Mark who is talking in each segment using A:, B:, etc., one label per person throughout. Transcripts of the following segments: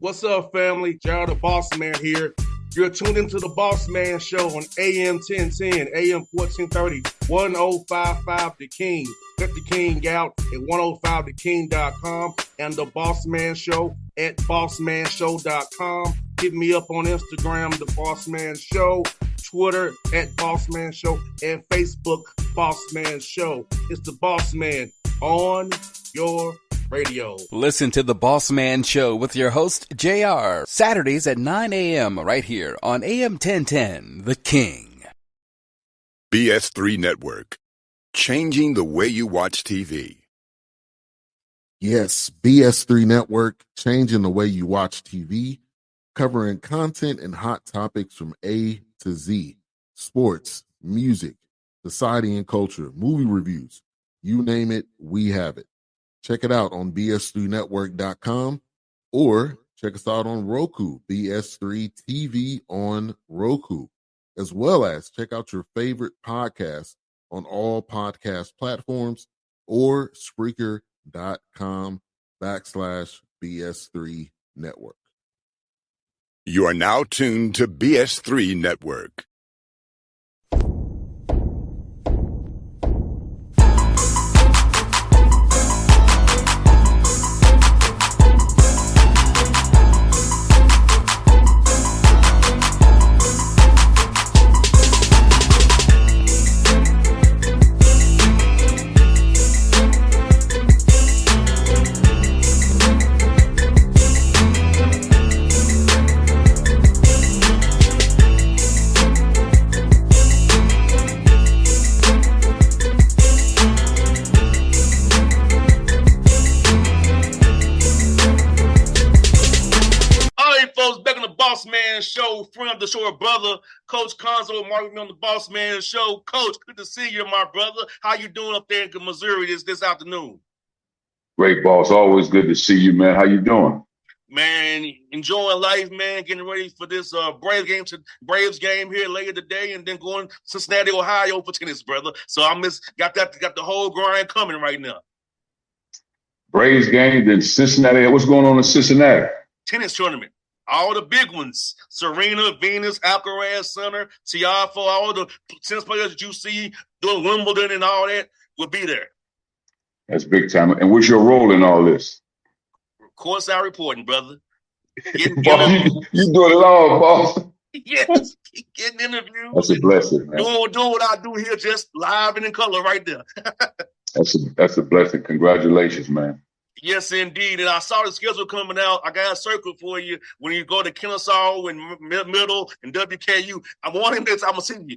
A: What's up, family? Gerald the Bossman here. You're tuned into the Bossman Show on AM 1010, AM 1430, 1055 The King. Let the King out at 105theking.com and the Bossman Show at bossmanshow.com. Hit me up on Instagram, The Bossman Show, Twitter at Bossman Show, and Facebook, Bossman Show. It's the Bossman on your radio.
B: Listen to the Bossman Show with your host, JR, Saturdays at 9 a.m. right here on AM 1010, The King.
C: BS3 Network, changing the way you watch TV.
D: Yes, BS3 Network, changing the way you watch TV, covering content and hot topics from A to Z, sports, music, society and culture, movie reviews, you name it, we have it. Check it out on bs3network.com or check us out on Roku, BS3 TV on Roku, as well as check out your favorite podcast on all podcast platforms or Spreaker.com/BS3 Network.
C: You are now tuned to BS3 Network.
A: Show, friend of the show, brother, Coach Cuonzo, Martin on the Bossman Show. Coach, good to see you, my brother. How you doing up there in Missouri this afternoon?
E: Great, boss. Always good to see you, man. How you doing?
A: Man, enjoying life, man. Getting ready for this Braves game here later today, and then going to Cincinnati, Ohio for tennis, brother. So got the whole grind coming right now.
E: Braves game, then Cincinnati. What's going on in Cincinnati?
A: Tennis tournament. All the big ones, Serena, Venus, Alcaraz, Center, Tiafoe, all the tennis players that you see doing Wimbledon and all that will be there.
E: That's big time. And what's your role in all this?
A: Courtside reporting, brother.
E: Boss, you doing it all, boss.
A: Yes, getting interviews.
E: That's a blessing, man.
A: Doing what I do here, just live and in color right there.
E: That's a blessing. Congratulations, man.
A: Yes, indeed. And I saw the schedule coming out. I got a circle for you when you go to Kennesaw and Middle and WKU. I'm one of them dates I'm going to see you.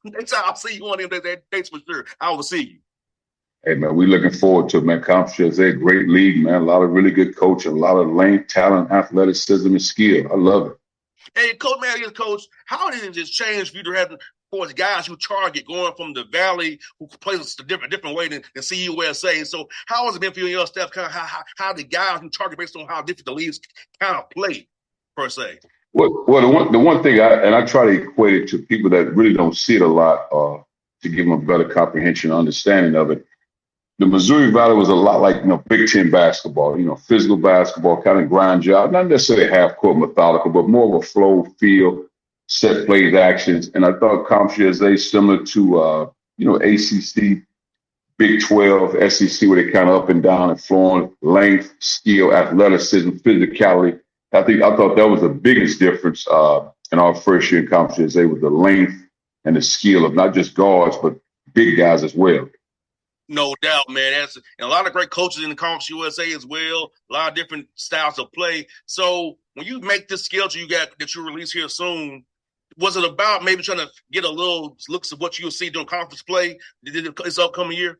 A: Next time I'll see you one of them dates for sure. I will see you.
E: Hey, man, we're looking forward to it, man. Conference is a great league, man. A lot of really good coaching, a lot of length, talent, athleticism, and skill. I love it.
A: Hey, Coach, how did it just change for you to have for guys who target going from the Valley who plays a different way than CUSA? So how has it been for you and your staff? Kind of how the guys who target based on how different the leagues kind of play, per se?
E: Well, the one thing I try to equate it to people that really don't see it a lot to give them a better comprehension and understanding of it. The Missouri Valley was a lot like, Big Ten basketball, physical basketball, kind of grind job, not necessarily half court methodical, but more of a flow, feel, set plays, actions. And I thought Conference USA similar to, ACC, Big 12, SEC, where they kind of up and down and flowing, length, skill, athleticism, physicality. I thought that was the biggest difference in our first year in Conference USA with the length and the skill of not just guards, but big guys as well.
A: No doubt, man. And a lot of great coaches in the Conference USA as well. A lot of different styles of play. So when you make this schedule that you release here soon, was it about maybe trying to get a little looks of what you'll see during conference play this upcoming year?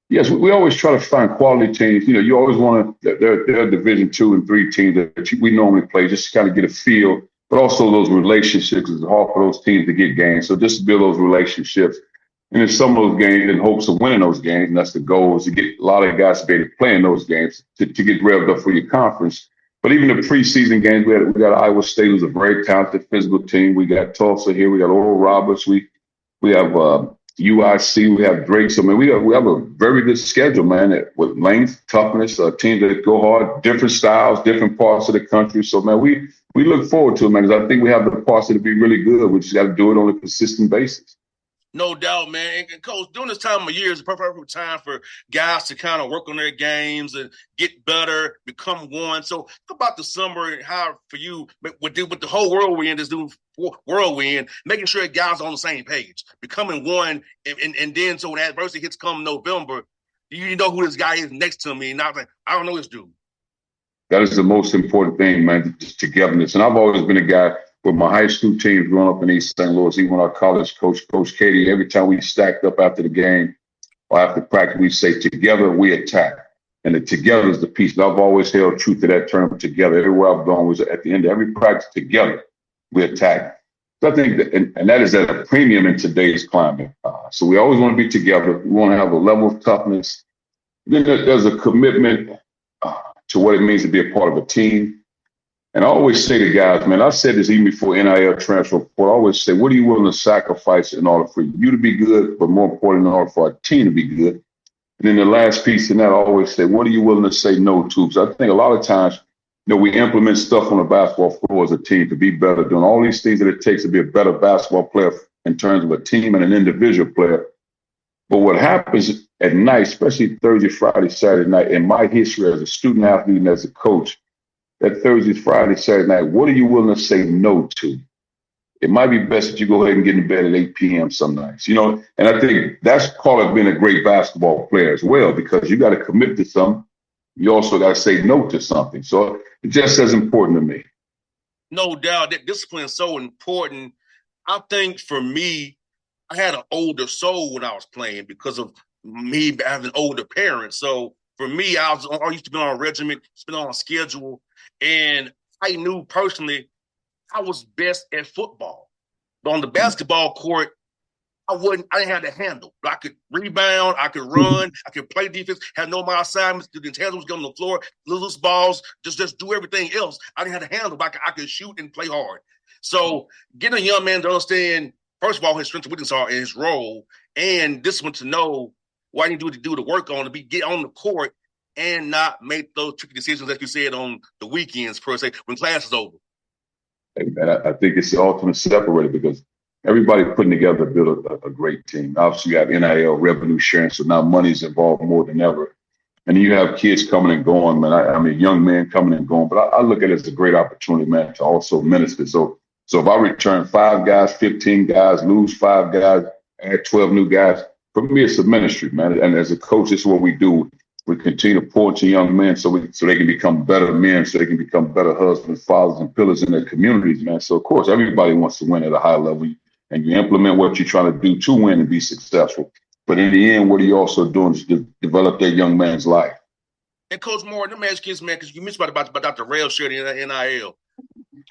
E: Yes, we always try to find quality teams. You always want to. There are Division II and III teams that we normally play just to kind of get a feel, but also those relationships. It's hard for those teams to get games. So just to build those relationships. And in some of those games, in hopes of winning those games, and that's the goal, is to get a lot of guys to be able to play in those games to get revved up for your conference. But even the preseason games, we got Iowa State, who's a very talented physical team. We got Tulsa here. We got Oral Roberts. We have UIC, we have Drake. So, man, we have a very good schedule, man, with length, toughness, teams that go hard, different styles, different parts of the country. So, man, we look forward to it, man, because I think we have the capacity to be really good. We just got to do it on a consistent basis.
A: No doubt, man. And Coach, during this time of year is the perfect time for guys to kind of work on their games and get better, become one. So talk about the summer and how for you, with the whole world we're in, this new world we're in, making sure guys are on the same page, becoming one. And then so when adversity hits come November, you know who this guy is next to me. And not like, I don't know this dude.
E: That is the most important thing, man, just togetherness. And I've always been a guy with my high school teams growing up in East St. Louis, even our college coach, Coach Katie, every time we stacked up after the game or after practice, we say, together we attack. And the together is the piece. And I've always held true to that term, together. Everywhere I've gone was at the end of every practice, together we attack. So I think that, and that is at a premium in today's climate. So we always want to be together. We want to have a level of toughness. Then there's a commitment to what it means to be a part of a team. And I always say to guys, man, I said this even before NIL transfer report, I always say, what are you willing to sacrifice in order for you to be good, but more important, in order for our team to be good? And then the last piece in that, I always say, what are you willing to say no to? Because I think a lot of times, we implement stuff on the basketball floor as a team to be better, doing all these things that it takes to be a better basketball player in terms of a team and an individual player. But what happens at night, especially Thursday, Friday, Saturday night, in my history as a student athlete and as a coach, that Thursday, Friday, Saturday night, what are you willing to say no to? It might be best that you go ahead and get in bed at 8 p.m. some nights, And I think that's part of being a great basketball player as well, because you got to commit to something. You also got to say no to something. So it's just as important to me.
A: No doubt that discipline is so important. I think for me, I had an older soul when I was playing because of me having older parents. So for me, I used to be on a regimen, been on a schedule. And I knew personally I was best at football. But on the basketball court, I didn't have the handle. I could rebound, I could run, I could play defense, had no my assignments, do the intangibles, get on the floor, loose balls, just do everything else. I didn't have the handle, but I could shoot and play hard. So getting a young man to understand, first of all, his strengths and weaknesses are in his role, and this one to know what I need to do the work on to get on the court and not make those tricky decisions, like you said, on the weekends, per se, when class is over.
E: Hey, man, I think it's the ultimate separator because everybody putting together to build a great team. Obviously, you have NIL revenue sharing, so now money's involved more than ever. And you have kids coming and going, man. I mean, young men coming and going. But I look at it as a great opportunity, man, to also minister. So if I return 5 guys, 15 guys, lose 5 guys, add 12 new guys, for me, it's a ministry, man. And as a coach, this is what we do. We continue to pour into young men so they can become better men, so they can become better husbands, fathers, and pillars in their communities, man. So, of course, everybody wants to win at a high level, and you implement what you're trying to do to win and be successful. But in the end, what are you also doing to develop that young man's life?
A: And Coach Martin, let me ask you this, man, because you mentioned about the rail share in NIL.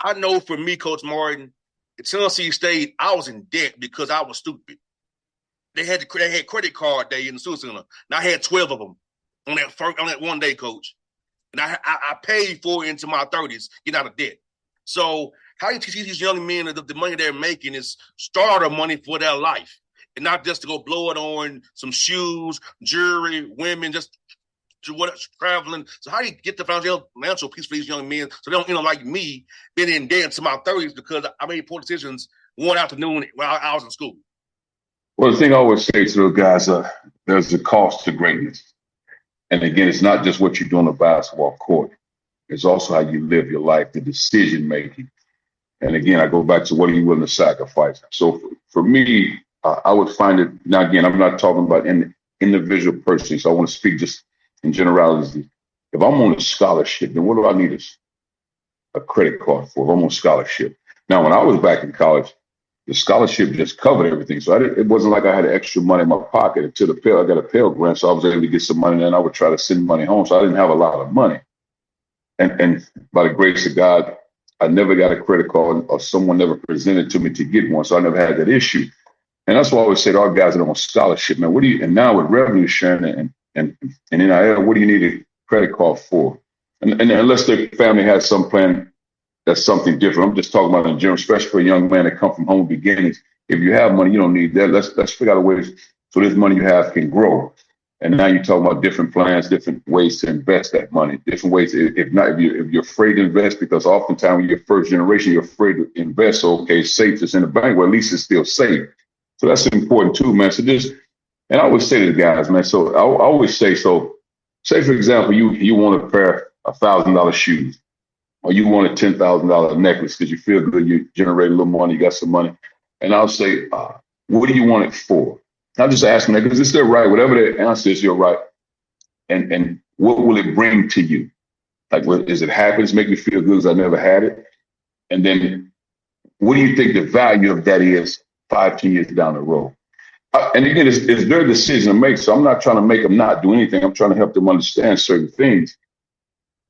A: I know for me, Coach Martin, at Tennessee State, I was in debt because I was stupid. They had credit card day in the student center, and I had 12 of them. On that one day, Coach. And I paid for it into my 30s, get out of debt. So how do you teach these young men that the money they're making is starter money for their life and not just to go blow it on some shoes, jewelry, women, just traveling. So how do you get the financial piece for these young men so they don't end up like me, being in debt into my 30s because I made poor decisions one afternoon while I was in school?
E: Well, the thing I always say to those guys, there's a cost to greatness. And again, it's not just what you do on the basketball court. It's also how you live your life, the decision making. And again, I go back to what are you willing to sacrifice? So for me, I would find it, now again, I'm not talking about an individual person, so I want to speak just in generality. If I'm on a scholarship, then what do I need a credit card for if I'm on scholarship? Now, when I was back in college, the scholarship just covered everything. So it wasn't like I had extra money in my pocket until I got a Pell Grant. So I was able to get some money, and then I would try to send money home. So I didn't have a lot of money. And by the grace of God, I never got a credit card or someone never presented to me to get one. So I never had that issue. And that's why I always say to our guys that are on scholarship, man, and now with revenue sharing and NIL, what do you need a credit card for? And unless their family has some plan, that's something different. I'm just talking about in general, especially for a young man that come from humble beginnings. if you have money, you don't need that. Let's figure out a way so this money you have can grow. And now you're talking about different plans, different ways to invest that money, different ways. If you're afraid to invest, because oftentimes when you're first generation, you're afraid to invest. So, okay, safe is in the bank. Well, at least it's still safe. So that's important too, man. So and I always say to the guys, man, so I always say, so say, for example, you want a pair of $1,000 shoes, or you want a $10,000 necklace because you feel good, you generate a little money, you got some money. And I'll say, what do you want it for? I'll just ask them that because it's their right. Whatever their answer is, you're right. And what will it bring to you? Like, is it happiness, make me feel good because I never had it? And then what do you think the value of that is 5, 10 years down the road? And again, it's their decision to make. So I'm not trying to make them not do anything. I'm trying to help them understand certain things.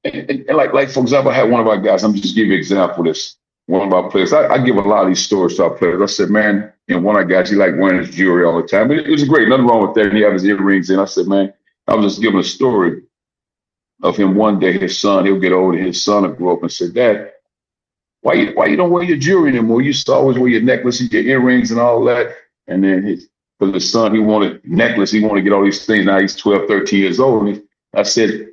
E: And like for example, I had one of our guys, I'm just giving you an example of this. One of our players, I give a lot of these stories to our players. I said, man, one of our guys, he liked wearing his jewelry all the time. It was great, nothing wrong with that. And he had his earrings in. I said, man, I was just giving a story of him one day, his son, he'll get older, his son will grow up and say, Dad, why you don't wear your jewelry anymore? You used to always wear your necklaces, your earrings and all that. And then for his son, he wanted necklace, he wanted to get all these things. Now he's 12, 13 years old. And I said,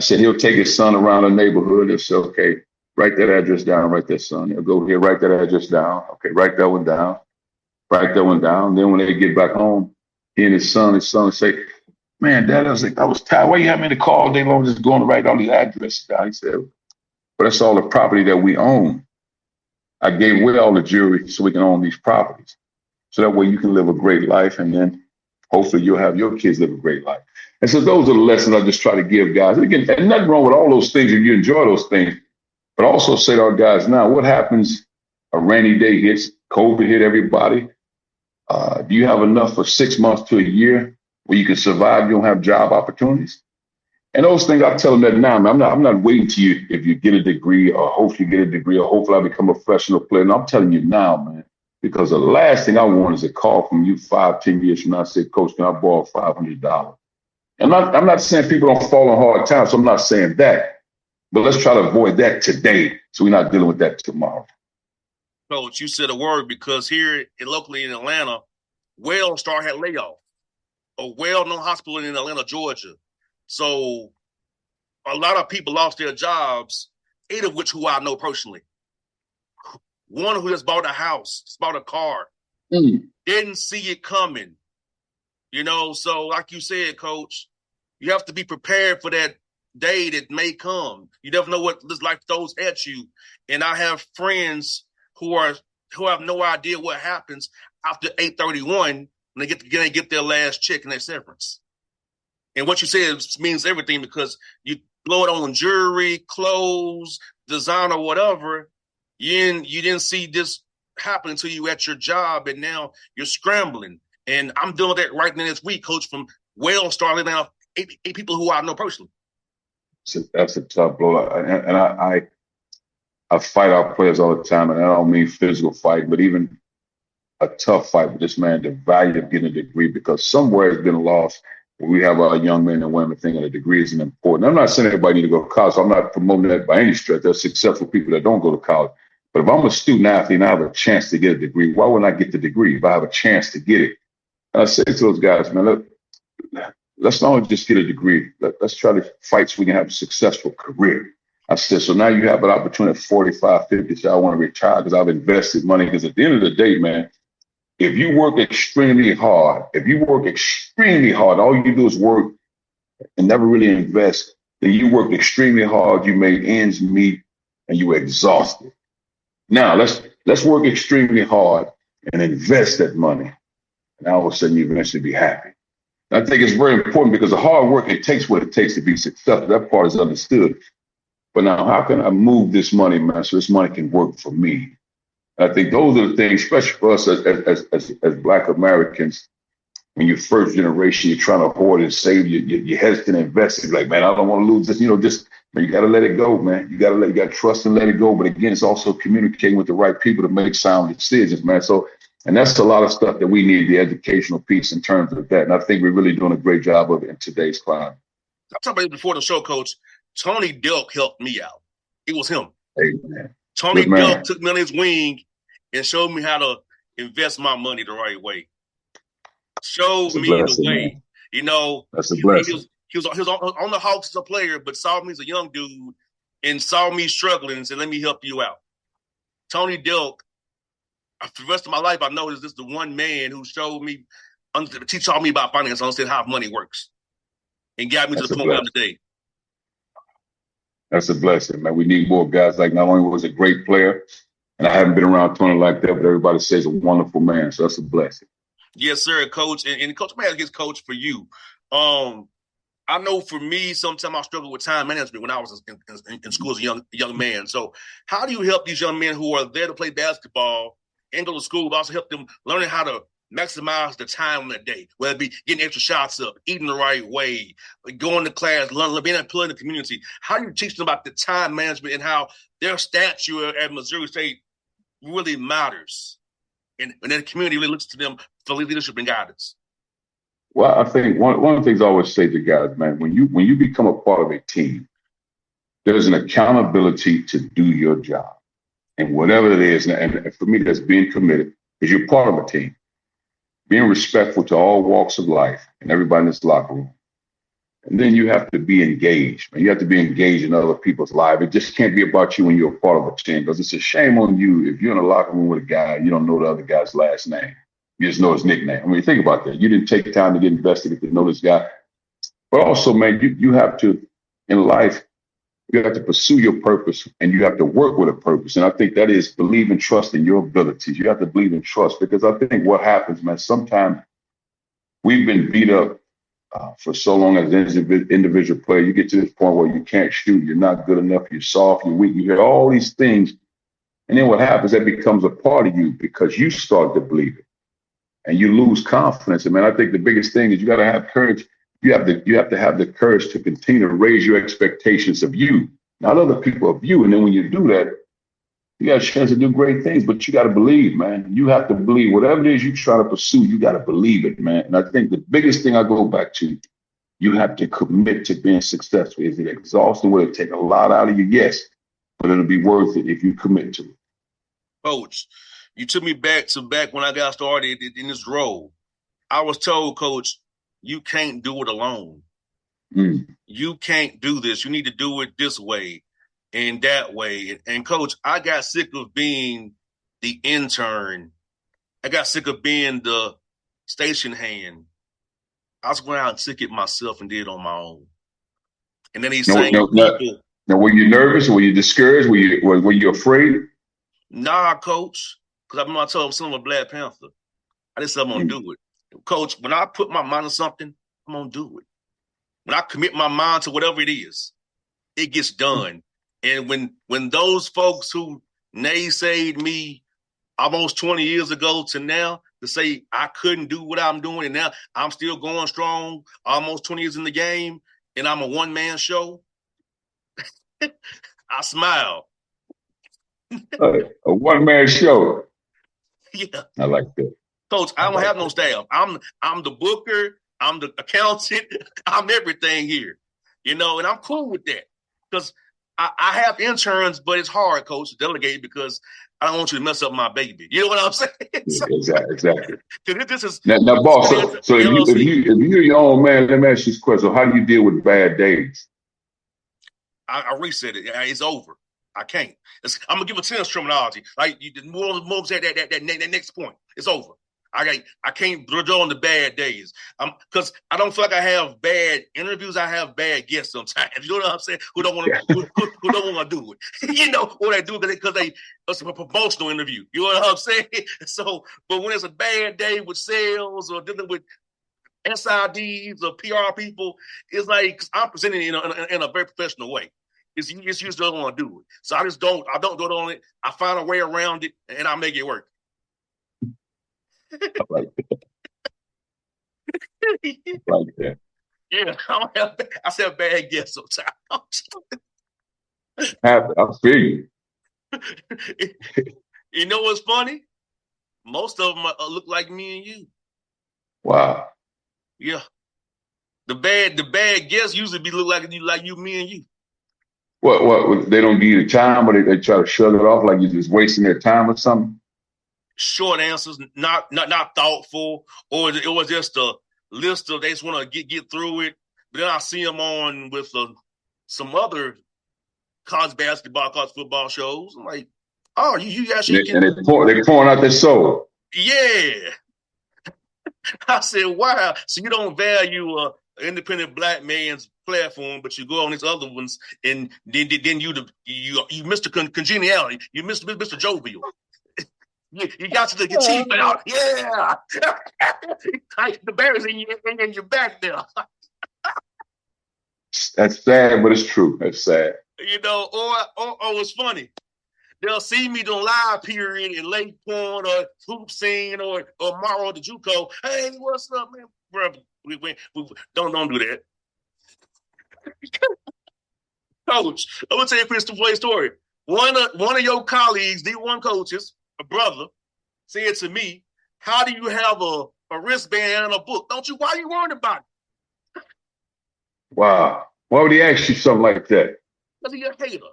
E: he'll take his son around the neighborhood and say, okay, write that address down, write that, son. He'll go here, write that address down. Okay, write that one down, write that one down. Then when they get back home, he and his son say, man, Dad, I was tired. Why you have me in the car all day long just going to write all these addresses down? He said, but that's all the property that we own. I gave away all the jewelry so we can own these properties. So that way you can live a great life, and then hopefully you'll have your kids live a great life. And so those are the lessons I just try to give guys. And again, and nothing wrong with all those things if you enjoy those things. But also say to our guys now, what happens a rainy day hits, COVID hit everybody? Do you have enough for 6 months to a year where you can survive? You don't have job opportunities? And those things, I tell them that now, man. I'm not waiting to you if you get a degree or hopefully get a degree or hopefully I become a professional player. And I'm telling you now, man, because the last thing I want is a call from you 5, 10 years from now. I say, Coach, can I borrow $500? And I'm not saying people don't fall on hard times, so I'm not saying that. But let's try to avoid that today so we're not dealing with that tomorrow.
A: Coach, you said a word because here locally in Atlanta, Wellstar had layoff. A well-known hospital in Atlanta, Georgia. So a lot of people lost their jobs, 8 of which who I know personally. One who just bought a house, bought a car, didn't see it coming. So like you said, Coach, you have to be prepared for that day that may come. You never know what this life throws at you. And I have friends who have no idea what happens after 8/31 when they get their last check and their severance. And what you said means everything because you blow it on jewelry, clothes, design, or whatever. You didn't see this happen to you at your job, and now you're scrambling. And I'm doing that right now this week, Coach, from Wellstar, living out 8 people who I know personally.
E: That's a tough blow. And I fight our players all the time, and I don't mean physical fight, but even a tough fight with this man, the value of getting a degree, because somewhere it's been lost. We have our young men and women thinking a degree isn't important. I'm not saying everybody need to go to college. So I'm not promoting that by any stretch. There's successful people that don't go to college. But if I'm a student athlete and I have a chance to get a degree, why wouldn't I get the degree if I have a chance to get it? And I say to those guys, man, look, let's not only just get a degree. Let's try to fight so we can have a successful career. I said, so now you have an opportunity at 45, 50, so I want to retire because I've invested money. Because at the end of the day, man, if you work extremely hard, all you do is work and never really invest, then you worked extremely hard, you made ends meet, and you were exhausted. Now, let's work extremely hard and invest that money. And all of a sudden, you eventually be happy. And I think it's very important because the hard work, it takes what it takes to be successful. That part is understood. But now, how can I move this money, man, so this money can work for me? I think those are the things, especially for us as Black Americans. When you're first generation, you're trying to hoard and save. You're hesitant to invest. You're like, man, I don't want to lose this. Man, you got to let it go, man. You got to trust and let it go. But again, it's also communicating with the right people to make sound decisions, man. So, and that's a lot of stuff that we need, the educational piece in terms of that. And I think we're really doing a great job of it in today's climate.
A: I talked about it before the show, Coach. Tony Delk helped me out. It was him.
E: Hey, man.
A: Tony Delk took me on his wing and showed me how to invest my money the right way. Showed
E: That's a
A: me the
E: blessing,
A: way.
E: man.
A: You know,
E: That's a
A: he
E: blessing.
A: was on the Hawks as a player, but saw me as a young dude and saw me struggling and said, "Let me help you out." Tony Delk, for the rest of my life, I know this is the one man who showed me, he taught me about finance, understand how money works, and got me to
E: That's
A: the
E: a
A: point where I'm
E: blessing.
A: today.
E: That's a blessing, man. We need more guys like not only was a great player, and I haven't been around Tony like that, but everybody says a wonderful man. So that's a blessing.
A: Yes, sir, Coach. And Coach may have his coach for you. I know for me, sometimes I struggle with time management when I was in school as a young man. So how do you help these young men who are there to play basketball and go to school, but also help them learning how to maximize the time in the day, whether it be getting extra shots up, eating the right way, going to class, learning, being a player in the community? How do you teach them about the time management and how their stature at Missouri State really matters? And that community really looks to them for leadership and guidance.
E: Well, I think one of the things I always say to guys, man, when you become a part of a team, there's an accountability to do your job. And whatever it is, and for me, that's being committed, is you're part of a team. Being respectful to all walks of life and everybody in this locker room. And then you have to be engaged. Man. You have to be engaged in other people's lives. It just can't be about you when you're a part of a team, because it's a shame on you if you're in a locker room with a guy, you don't know the other guy's last name. You just know his nickname. I mean, think about that. You didn't take time to get invested to know this guy. But also, man, you have to, in life, you have to pursue your purpose and you have to work with a purpose. And I think that is believe and trust in your abilities. You have to believe and trust, because I think what happens, man, sometimes we've been beat up for so long as an individual player. You get to this point where you can't shoot, you're not good enough, you're soft, you're weak, you hear all these things. And then what happens, that becomes a part of you because you start to believe it and you lose confidence. And man, I think the biggest thing is you got to have courage. You have to have the courage to continue to raise your expectations of you, not other people, of you. And then when you do that, you got a chance to do great things, but you got to believe, man. You have to believe whatever it is you try to pursue. You got to believe it, man. And I think the biggest thing I go back to, you have to commit to being successful. Is it exhausting? Will it take a lot out of you? Yes, but it'll be worth it if you commit to it.
A: Coach, you took me back when I got started in this role. I was told, Coach, you can't do it alone. You can't do this. You need to do it this way and that way. And Coach, I got sick of being the intern. I got sick of being the station hand. I was going out and took it myself and did it on my own. And then these same people.
E: Now, were you nervous? Were you discouraged? Were you afraid?
A: Nah, Coach, because I remember I told him I'm a Black Panther. I just said I'm going to do it. Coach, when I put my mind on something, I'm going to do it. When I commit my mind to whatever it is, it gets done. And when those folks who naysayed me almost 20 years ago to now to say I couldn't do what I'm doing, and now I'm still going strong, almost 20 years in the game, and I'm a one-man show, I smile.
E: A one-man show.
A: Yeah.
E: I like that.
A: Coach, I don't have no staff. I'm the booker. I'm the accountant. I'm everything here, and I'm cool with that because I have interns, but it's hard, Coach, to delegate because I don't want you to mess up my baby. You know what I'm saying?
E: Yeah, exactly.
A: This is
E: now, boss. So if you're your own man, let me ask you this question: so how do you deal with bad days?
A: I reset it. It's over. I can't. I'm gonna give a tennis terminology. Like you moves at that next point. It's over. I can't dwell on the bad days. Because I don't feel like I have bad interviews. I have bad guests sometimes. You know what I'm saying? Who don't want to who don't want to do it? Or they do it because it's a promotional interview. You know what I'm saying? So, but when it's a bad day with sales or dealing with SIDs or PR people, it's like I'm presenting in a very professional way. It's usually don't want to do it. So I don't go on it. I find a way around it and I make it work.
E: I like that.
A: Yeah, I said bad guess sometimes.
E: I feel you.
A: You know what's funny? Most of them look like me and you.
E: Wow.
A: Yeah. The bad guess usually look like you, me and you.
E: What? They don't give you the time, or they try to shut it off like you're just wasting their time or something?
A: short answers, not thoughtful, or it was just a list of they just want to get through it. But then I see them on with some other college basketball, college football shows. I'm like, oh, you actually can.
E: And they're pouring out their soul.
A: Yeah. I said, wow. So you don't value an independent black man's platform, but you go on these other ones, and then you miss the congeniality. You miss Mr. Jovial. You got to get cheap out. Yeah. The bear's in your back there.
E: That's sad, but it's true. That's sad.
A: You know, or it's funny. They'll see me doing live period in Lake Point or Hoop Scene or Morrow the JUCO. Hey, what's up, man? Bro, we don't do that. Coach, I'm gonna tell you a Christopher story. One of your colleagues, D1 coaches, a brother, said to me, "How do you have a wristband and a book? Why are you worried about it?"
E: Wow. Why would he ask you something like that?
A: Because he's a hater.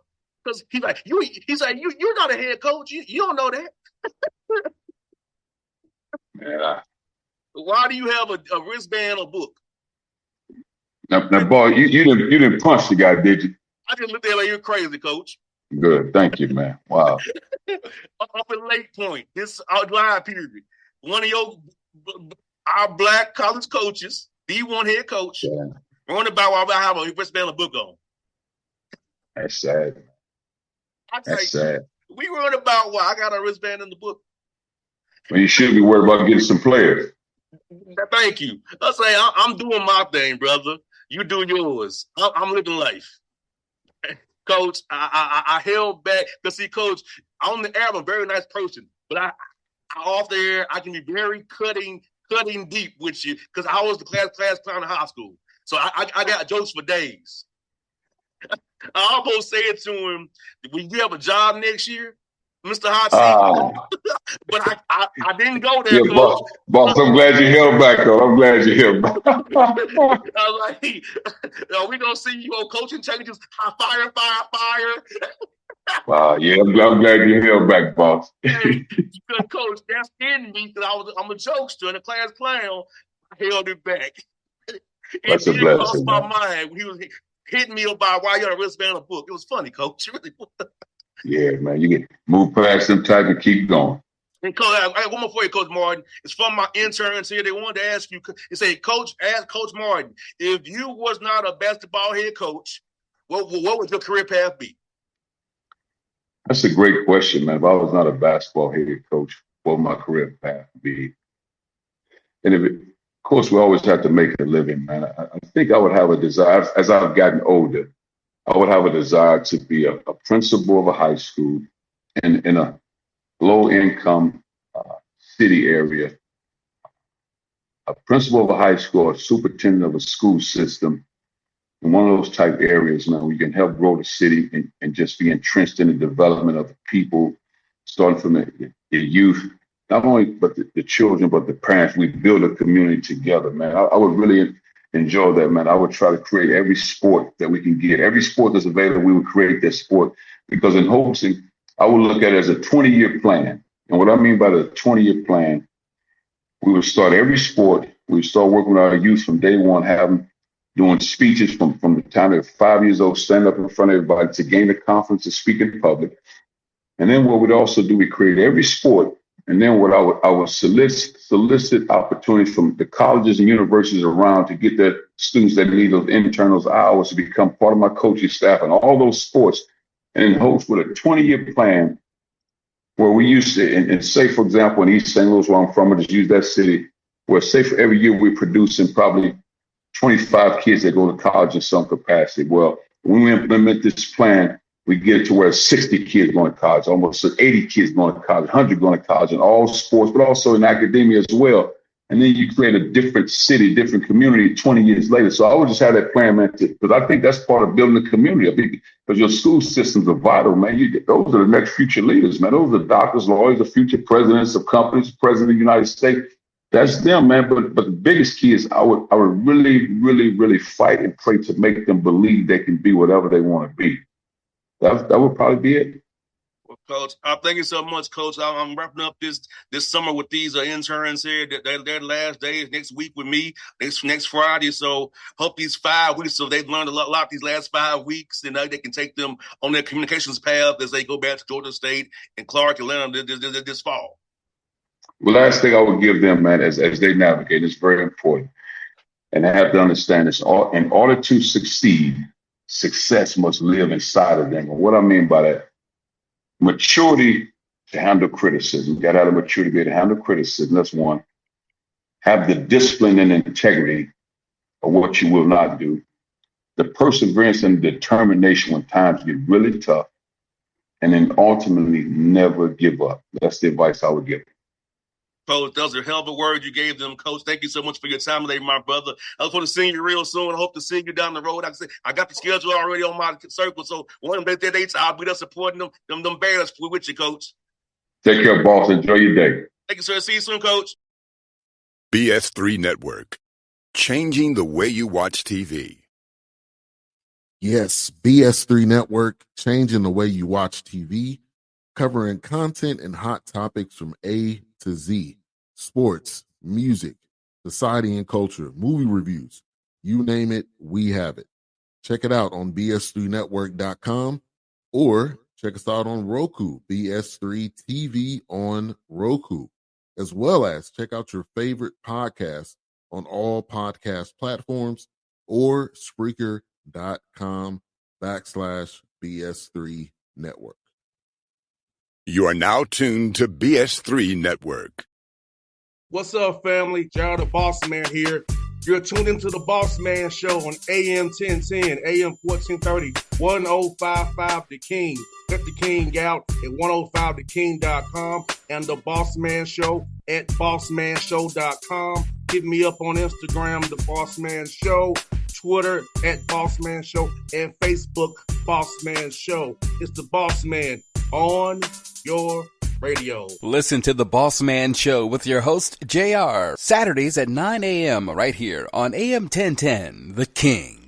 A: Because he's like, you're not a head coach. You don't know that.
E: Yeah.
A: Why do you have a wristband or book?
E: Now, boy, you didn't punch the guy, did you?
A: I just looked at him like, you're crazy, coach.
E: Good. Thank you, man. Wow.
A: Up in Lake Point, this live period. One of our black college coaches, D1 head coach, wrote about why I have a wristband or book on.
E: That's sad. That's sad.
A: We worried about why I got a wristband in the book.
E: Well, you should be worried about getting some players.
A: Thank you. I say I'm doing my thing, brother. You do yours. I'm living life. Coach, I held back. Because see, Coach, on the air, I'm a very nice person. But I off the air, I can be very cutting deep with you because I was the class clown in high school. So I got jokes for days. I almost said to him, "Will you have a job next year, Mr. Hot Seat?" But I didn't go there.
E: Yeah, boss, I'm glad you held back, though. I'm glad you held back.
A: I was like, we gonna see you on coaching changes. Fire.
E: Wow, yeah, I'm glad you held back, boss.
A: Hey, because coach, that's in me because I'm a jokester and a class clown. I held it back.
E: That's a
A: blessing.
E: blessing.
A: My mind when he was hitting me about why you had a wristband a book. It was funny, coach. It really was.
E: Yeah, man, you can move past them type and keep going.
A: And coach, I got one more for you, Coach Martin. It's from my interns here. They wanted to ask you. They say, Coach, ask Coach Martin, if you was not a basketball head coach, what would your career path be?
E: That's a great question, man. If I was not a basketball head coach, what would my career path be? And of course, we always have to make a living, man. I think I would have a desire, as I've gotten older, I would have a desire to be a principal of a high school in a low-income city area, a principal of a high school, a superintendent of a school system, in one of those type areas, man, where you can help grow the city and just be entrenched in the development of the people, starting from the youth, not only but the children, but the parents. We build a community together, man. I would really enjoy that, man. I would try to create every sport that we can get. Every sport that's available, we would create that sport. Because in hosting, I would look at it as a 20-year plan. And what I mean by the 20-year plan, we would start every sport. We would start working with our youth from day one, doing speeches from the time they're 5 years old, stand up in front of everybody to gain a confidence to speak in public. And then what we'd also do, we create every sport. And then what I would solicit opportunities from the colleges and universities around to get the students that need those internals hours to become part of my coaching staff and all those sports. And host with a 20-year plan where we used to, and say, for example, in East St. Louis, where I'm from, I just use that city, where say for every year we're producing probably 25 kids that go to college in some capacity. Well, when we implement this plan, we get it to where 60 kids going to college, almost 80 kids going to college, 100 going to college in all sports, but also in academia as well. And then you create a different city, different community 20 years later. So I would just have that plan, man, because I think that's part of building a community. Because your school systems are vital, man. Those are the next future leaders, man. Those are doctors, lawyers, the future presidents of companies, president of the United States. That's them, man. But the biggest key is I would really, really, really fight and pray to make them believe they can be whatever they want to be. That would probably be it.
A: Well, Coach, thank you so much, Coach. I'm wrapping up this summer with these interns here. Their last day is next week with me, next Friday. So hope these 5 weeks, so they've learned a lot these last 5 weeks, and they can take them on their communications path as they go back to Georgia State and Clark Atlanta this fall.
E: The last thing I would give them, man, as they navigate, is very important. And they have to understand this. In order to succeed, success must live inside of them. And what I mean by that, maturity to handle criticism. You got to have the maturity to be able to handle criticism. That's one. Have the discipline and integrity of what you will not do. The perseverance and determination when times get really tough. And then ultimately never give up. That's the advice I would give them.
A: Coach, those are hell of a words you gave them, Coach. Thank you so much for your time today, my brother. I look forward to seeing you real soon. I hope to see you down the road. Like I said, I got the schedule already on my circle, so one of them dates I'll be there supporting them Bears with you, Coach.
E: Take care, boss. Enjoy your day.
A: Thank you, sir. See you soon, Coach.
C: BS3 Network, changing the way you watch TV.
D: Yes, BS3 Network, changing the way you watch TV, covering content and hot topics from A to Z. Sports, music, society and culture, movie reviews, you name it, we have it. Check it out on bs3network.com or check us out on Roku, BS3 TV on Roku, as well as check out your favorite podcast on all podcast platforms or Spreaker.com/BS3 Network.
C: You are now tuned to BS3 Network.
A: What's up, family? Gerald the Bossman here. You're tuned into the Bossman Show on AM 1010, AM 1430, 1055 The King. Let the King out at 105theking.com and the Bossman Show at bossmanshow.com. Hit me up on Instagram, the Bossman Show, Twitter at Bossman Show, and Facebook, Bossman Show. It's the Bossman on your radio.
B: Listen to The Bossman Show with your host, JR, Saturdays at 9 a.m. right here on AM 1010, The King.